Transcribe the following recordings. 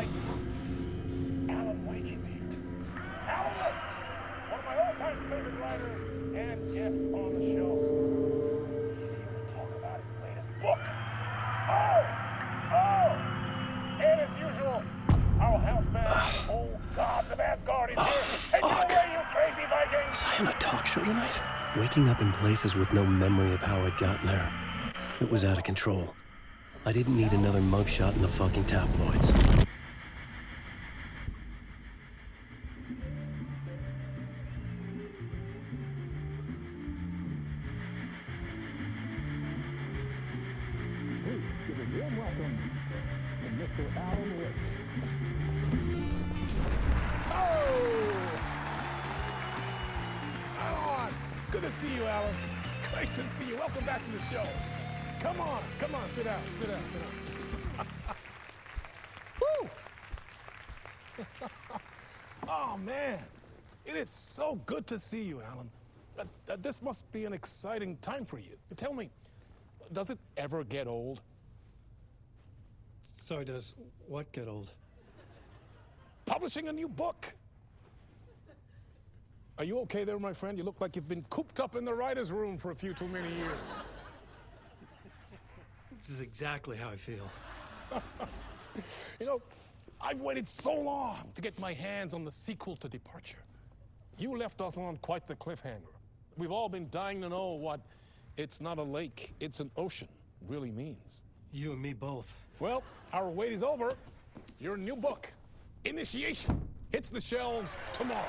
tonight. Alan Wake is here. Alan Wake, one of my all-time favorite writers and guests on the show. He's here to talk about his latest book. And as usual, our house band, old gods of Asgard, is here. Take it away, you crazy Vikings! Was I on a talk show tonight? Waking up in places with no memory of how I'd gotten there. It was out of control. I didn't need another mugshot in the fucking tabloids. Please give a warm welcome to Mr. Alan Wake. Good to see you, Alan. Great to see you. Welcome back to the show. Come on, sit down. Woo! Oh, man. It is so good to see you, Alan. This must be an exciting time for you. Tell me, does it ever get old? So does what get old? Publishing a new book. Are you okay there, my friend? You look like you've been cooped up in the writer's room for a few too many years. This is exactly how I feel. You know, I've waited so long to get my hands on the sequel to Departure. You left us on quite the cliffhanger. We've all been dying to know what "it's not a lake, it's an ocean" really means. You and me both. Well, our wait is over. Your new book, Initiation, hits the shelves tomorrow.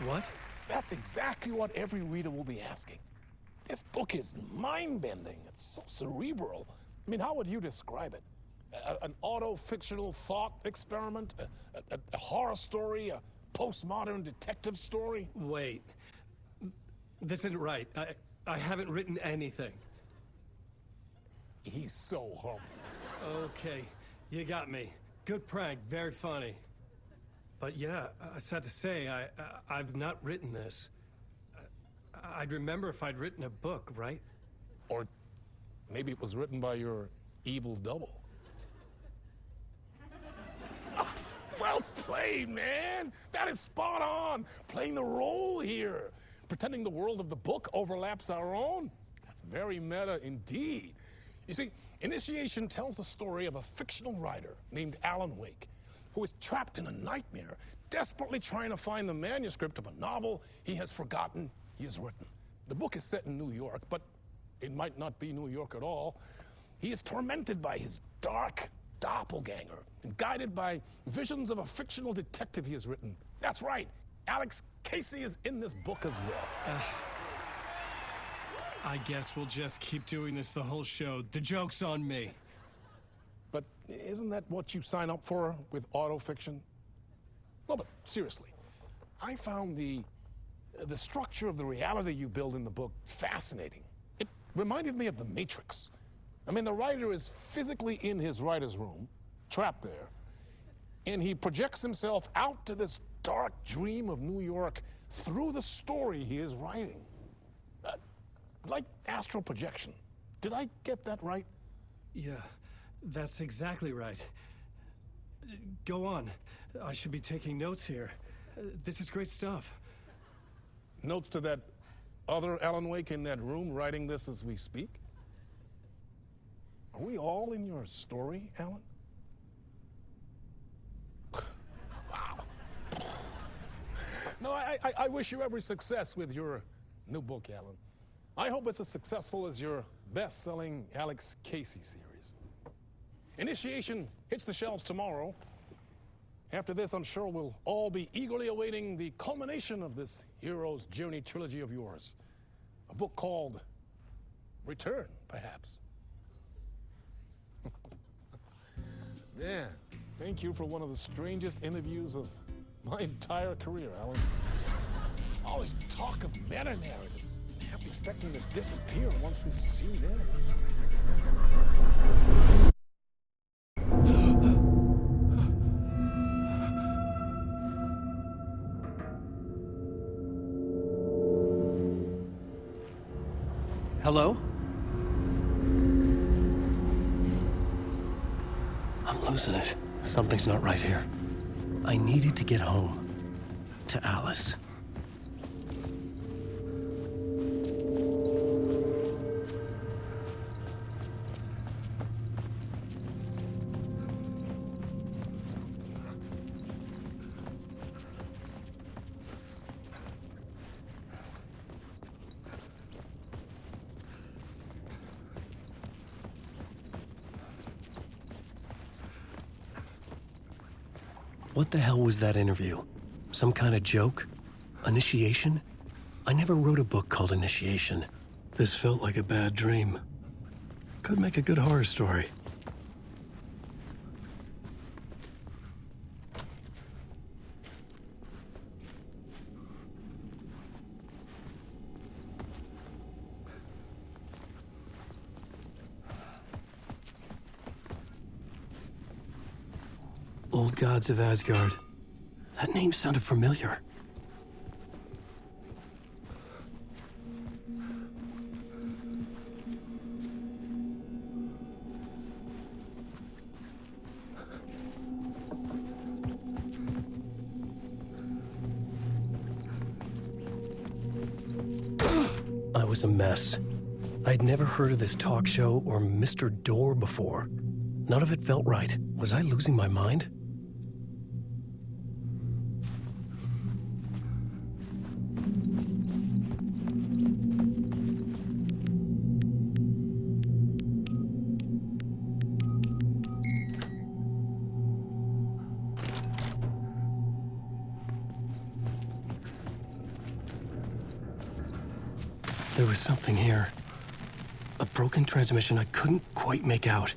What? That's exactly what every reader will be asking. This book is mind-bending. It's so cerebral. I mean, how would you describe it? An auto-fictional thought experiment? A horror story? A postmodern detective story? Wait. This isn't right. I haven't written anything. He's so humble. Okay, you got me. Good prank, very funny. But yeah, I sad to say, I've not written this. I'd remember if I'd written a book, right? Or maybe it was written by your evil double. Well played, man. That is spot on. Playing the role here. Pretending the world of the book overlaps our own. That's very meta indeed. You see, Initiation tells the story of a fictional writer named Alan Wake, who is trapped in a nightmare, desperately trying to find the manuscript of a novel he has forgotten he has written. The book is set in New York, but it might not be New York at all. He is tormented by his dark doppelganger and guided by visions of a fictional detective he has written. That's right, Alex Casey is in this book as well. I guess we'll just keep doing this the whole show. The joke's on me. But isn't that what you sign up for with autofiction? No, but seriously, I found the structure of the reality you build in the book fascinating. It reminded me of The Matrix. I mean, the writer is physically in his writer's room, trapped there, and he projects himself out to this dark dream of New York through the story he is writing. Like astral projection. Did I get that right? Yeah, that's exactly right. Go on. I should be taking notes here. This is great stuff. Notes to that other Alan Wake in that room writing this as we speak? Are we all in your story, Alan? Wow. No, I wish you every success with your new book, Alan. I hope it's as successful as your best-selling Alex Casey series. Initiation hits the shelves tomorrow. After this, I'm sure we'll all be eagerly awaiting the culmination of this hero's journey trilogy of yours. A book called Return, perhaps. Man, thank you for one of the strangest interviews of my entire career, Alan. All this talk of meta-narratives. I kept expecting to disappear once this scene ends. Hello? I'm losing it. Something's not right here. I needed to get home. To Alice. What the hell was that interview? Some kind of joke? Initiation? I never wrote a book called Initiation. This felt like a bad dream. Could make a good horror story. Old Gods of Asgard. That name sounded familiar. I was a mess. I'd never heard of this talk show or Mr. Door before. None of it felt right. Was I losing my mind? There was something here. A broken transmission I couldn't quite make out.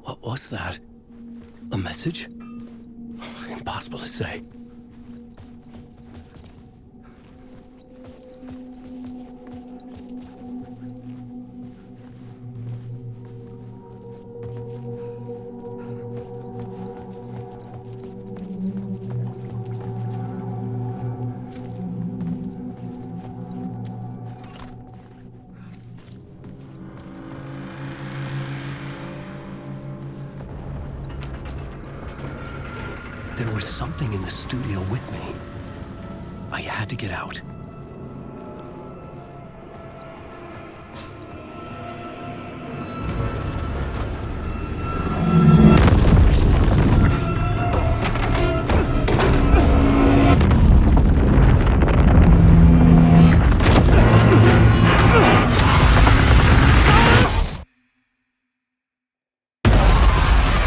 What was that? A message? Impossible to say. There was something in the studio with me. I had to get out.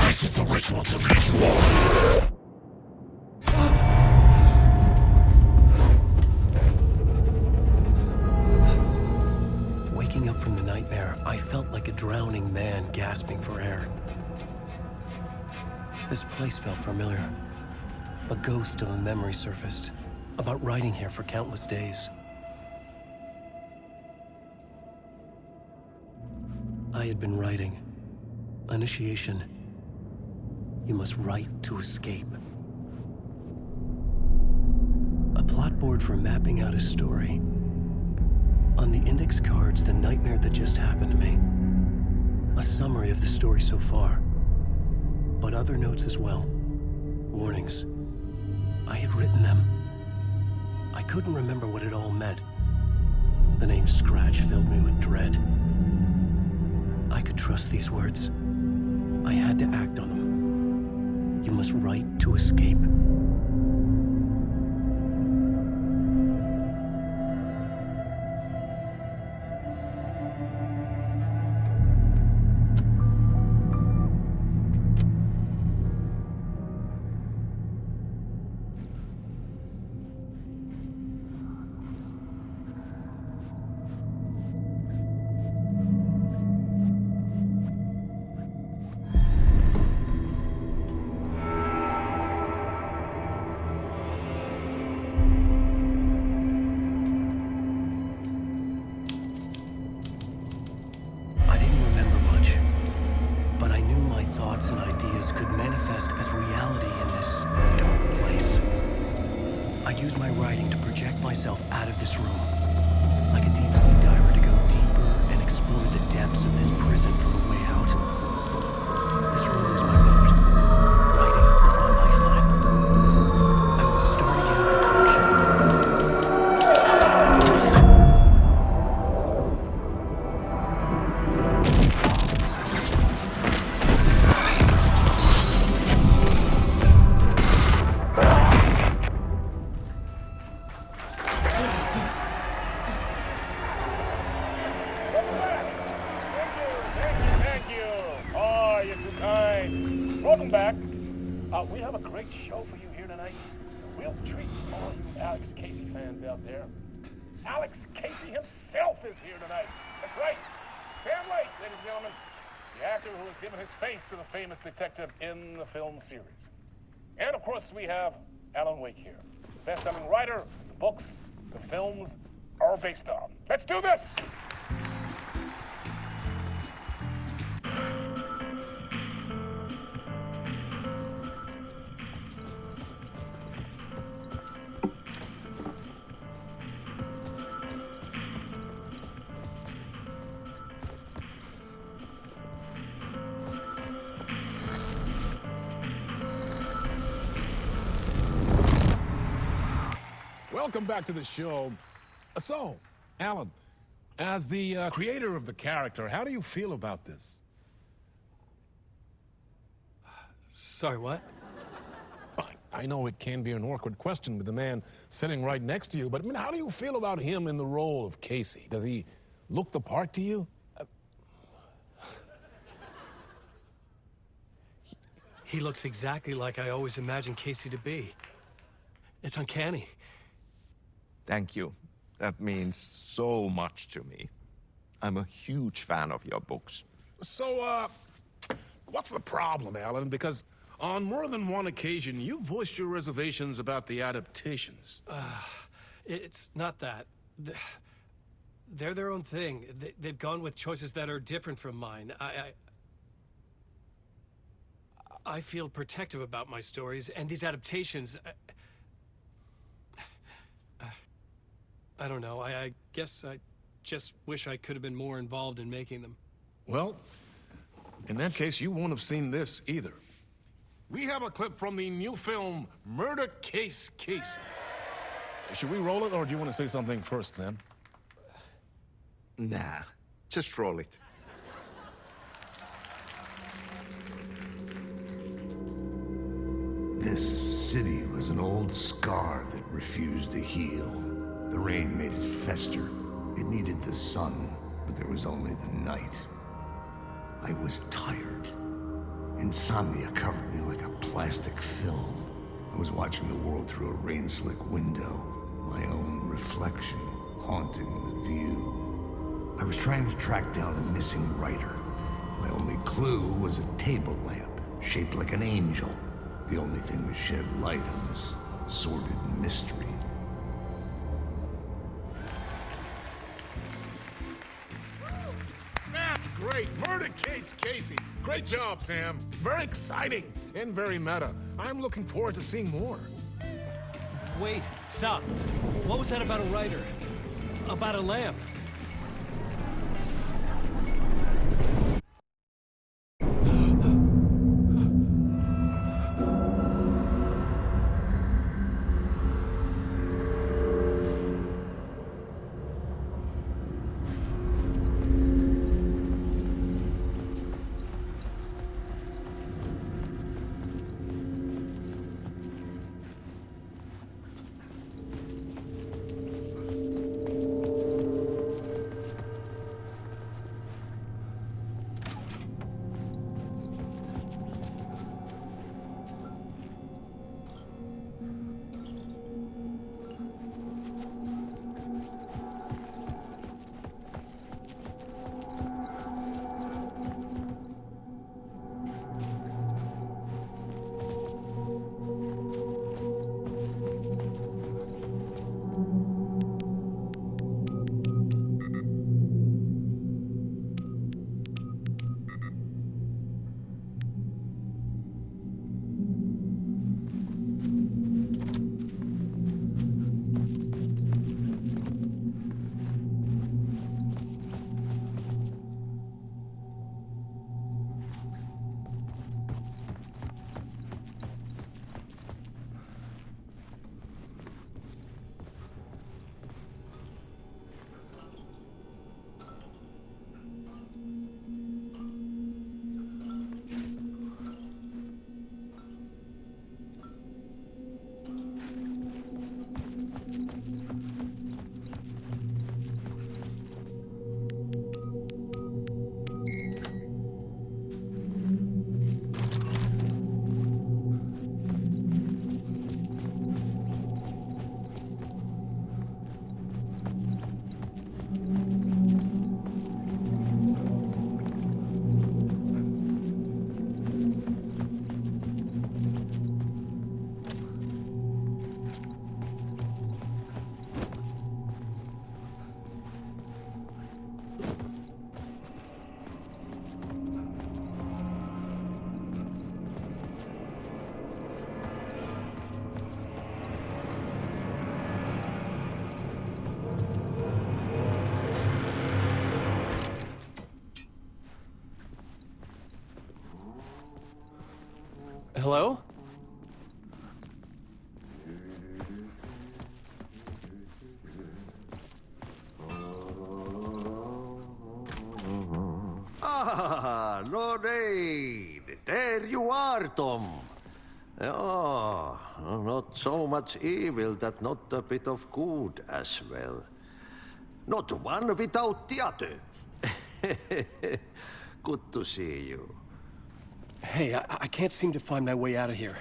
This is the ritual to lead you all. Waking up from the nightmare, I felt like a drowning man gasping for air. This place felt familiar. A ghost of a memory surfaced, about writing here for countless days. I had been writing. Initiation. You must write to escape. A plot board for mapping out a story. On the index cards, the nightmare that just happened to me. A summary of the story so far. But other notes as well. Warnings. I had written them. I couldn't remember what it all meant. The name Scratch filled me with dread. I could trust these words. I had to act on them. You must write to escape. And ideas could manifest as reality in this dark place. I'd use my writing to project myself out of this room, like a deep-sea diver to go deeper and explore the depths of this prison for a way out. This room was my Okay, welcome back. We have a great show for you here tonight. A real treat for all you Alex Casey fans out there. Alex Casey himself is here tonight. That's right. Sam Lake, ladies and gentlemen. The actor who has given his face to the famous detective in the film series. And of course, we have Alan Wake here. Best-selling writer, the books, the films are based on. Let's do this! Welcome back to the show. So, Alan, as the creator of the character, how do you feel about this? Sorry, what? I know it can be an awkward question with the man sitting right next to you, but I mean, how do you feel about him in the role of Casey? Does he look the part to you? He looks exactly like I always imagined Casey to be. It's uncanny. Thank you. That means so much to me. I'm a huge fan of your books. So, what's the problem, Alan? Because on more than one occasion, you voiced your reservations about the adaptations. It's not that. They're their own thing. They've gone with choices that are different from mine. I feel protective about my stories, and these adaptations... I don't know. I guess I just wish I could have been more involved in making them. Well, in that case, you won't have seen this either. We have a clip from the new film, Murder Case Casey. Should we roll it, or do you want to say something first, Sam? Nah, just roll it. This city was an old scar that refused to heal. The rain made it fester. It needed the sun, but there was only the night. I was tired. Insomnia covered me like a plastic film. I was watching the world through a rain-slick window, my own reflection haunting the view. I was trying to track down a missing writer. My only clue was a table lamp, shaped like an angel. The only thing to shed light on this sordid mystery. That's great. Murder Case Casey. Great job, Sam. Very exciting and very meta. I'm looking forward to seeing more. Wait, stop. What was that about a writer? About a lamp? Hello? Ah, Lorraine! There you are, Tom. Oh, not so much evil that not a bit of good as well. Not one without the other. Good to see you. Hey, I can't seem to find my way out of here.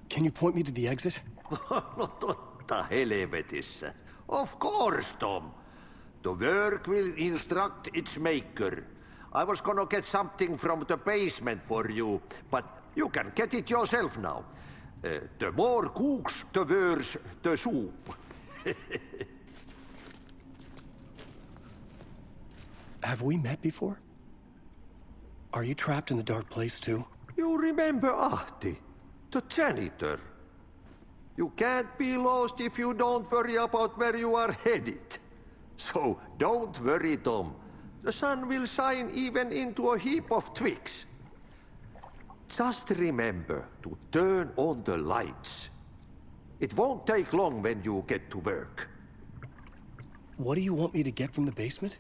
Can you point me to the exit? No totta helvetissä. Of course, Tom. The work will instruct its maker. I was gonna get something from the basement for you, but you can get it yourself now. The more cooks, the worse the soup. Have we met before? Are you trapped in the dark place too? You remember Ahti, the janitor. You can't be lost if you don't worry about where you are headed. So don't worry, Tom. The sun will shine even into a heap of twigs. Just remember to turn on the lights. It won't take long when you get to work. What do you want me to get from the basement?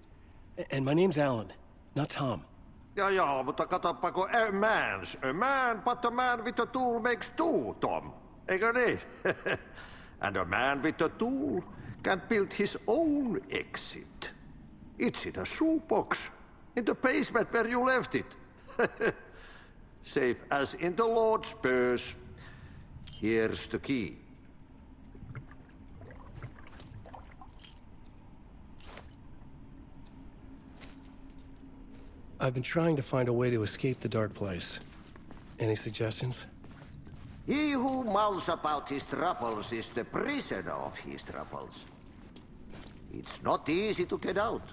And my name's Alan, not Tom. Ja, mutta katsopako a man, but a man with a tool makes two, Tom. Eikö niin? And a man with a tool can build his own exit. It's in a shoebox, in the basement where you left it. Safe as in the Lord's purse. Here's the key. I've been trying to find a way to escape the dark place. Any suggestions? He who mouths about his troubles is the prisoner of his troubles. It's not easy to get out.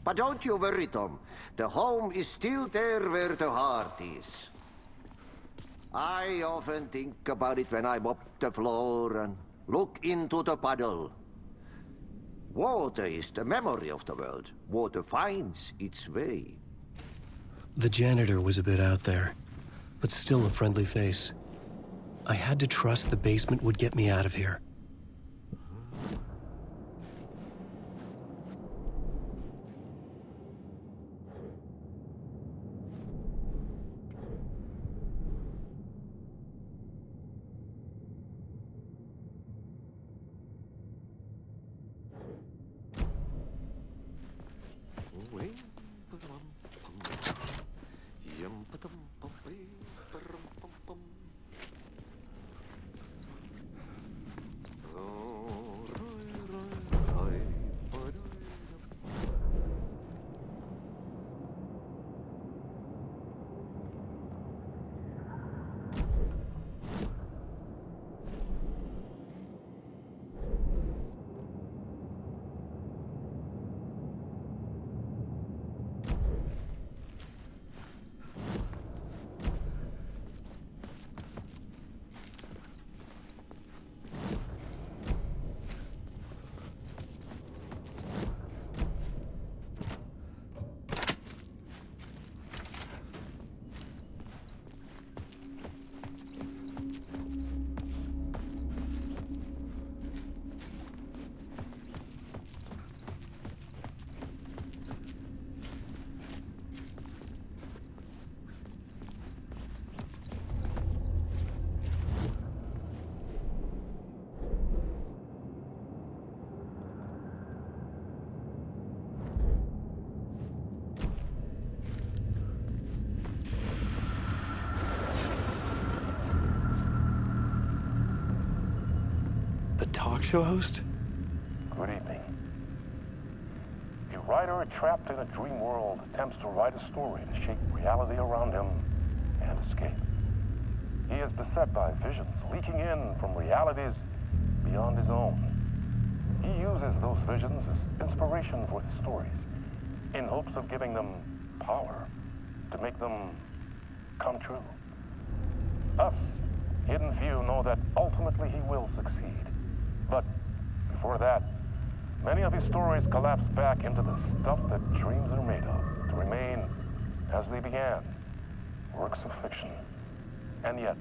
But don't you worry, Tom. The home is still there where the heart is. I often think about it when I mop the floor and look into the puddle. Water is the memory of the world. Water finds its way. The janitor was a bit out there, but still a friendly face. I had to trust the basement would get me out of here. Talk show host? Good evening. A writer trapped in a dream world attempts to write a story to shape reality around him and escape. He is beset by visions leaking in from realities beyond his own. He uses those visions as inspiration for his stories, in hopes of giving them power to make them come true. Us, hidden few, know that ultimately he will succeed. But before that, many of his stories collapse back into the stuff that dreams are made of, to remain as they began, works of fiction. And yet,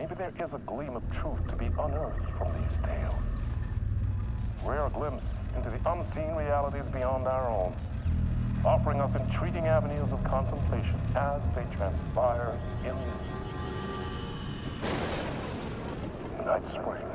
maybe there is a gleam of truth to be unearthed from these tales. Rare glimpse into the unseen realities beyond our own, offering us intriguing avenues of contemplation as they transpire in Night Springs.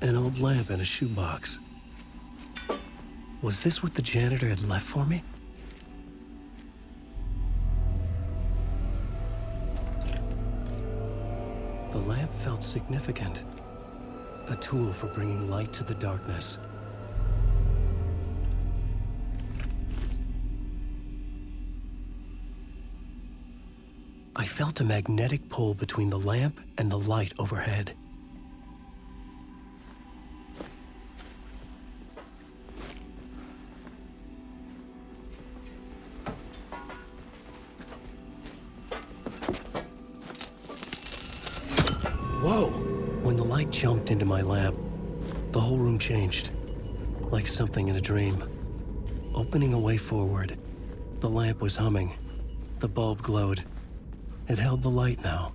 An old lamp in a shoebox. Was this what the janitor had left for me? The lamp felt significant. A tool for bringing light to the darkness. I felt a magnetic pull between the lamp and the light overhead. Whoa! When the light jumped into my lamp, the whole room changed, like something in a dream. Opening a way forward, the lamp was humming. The bulb glowed. It held the light now.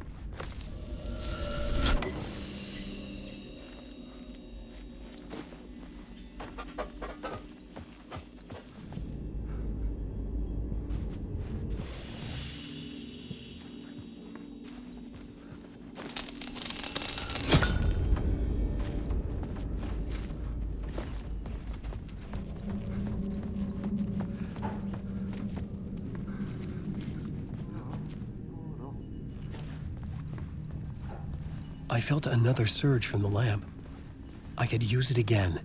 I felt another surge from the lamp. I could use it again.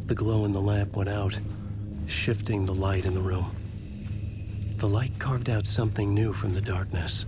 The glow in the lamp went out, shifting the light in the room. The light carved out something new from the darkness.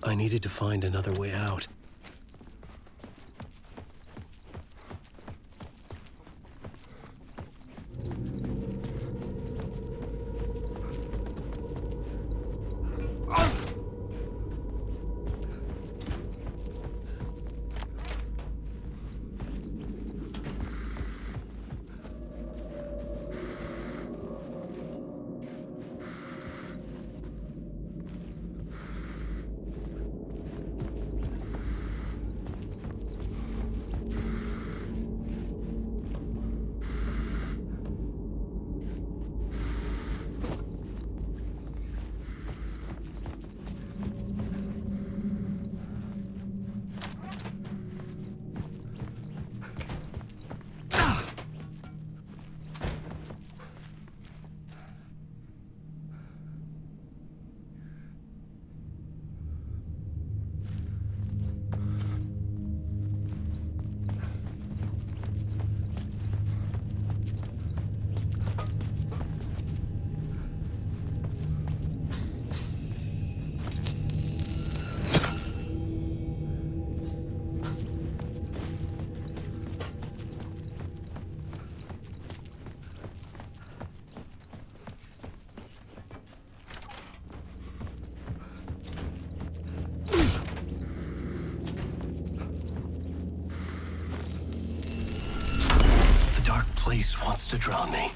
I needed to find another way out. Place wants to drown me.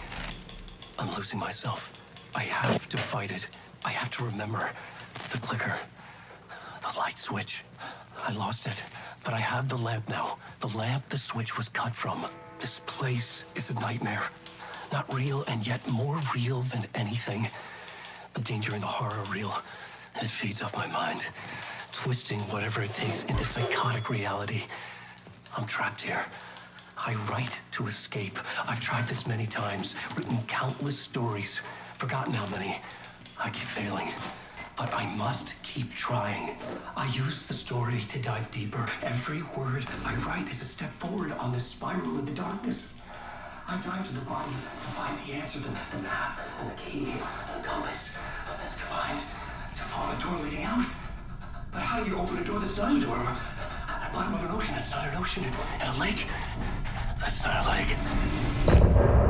I'm losing myself. I have to fight it. I have to remember. The clicker. The light switch. I lost it. But I have the lamp now. The lamp the switch was cut from. This place is a nightmare. Not real, and yet more real than anything. The danger and the horror are real. It feeds off my mind. Twisting whatever it takes into psychotic reality. I'm trapped here. I write to escape. I've tried this many times, written countless stories, forgotten how many. I keep failing, but I must keep trying. I use the story to dive deeper. Every word I write is a step forward on this spiral into darkness. I dive to the body to find the answer, the map, and the key, and the compass. It's combined to form a door leading out. But how do you open a door that's not a door? At the bottom of an ocean that's not an ocean, and a lake that's not a lake.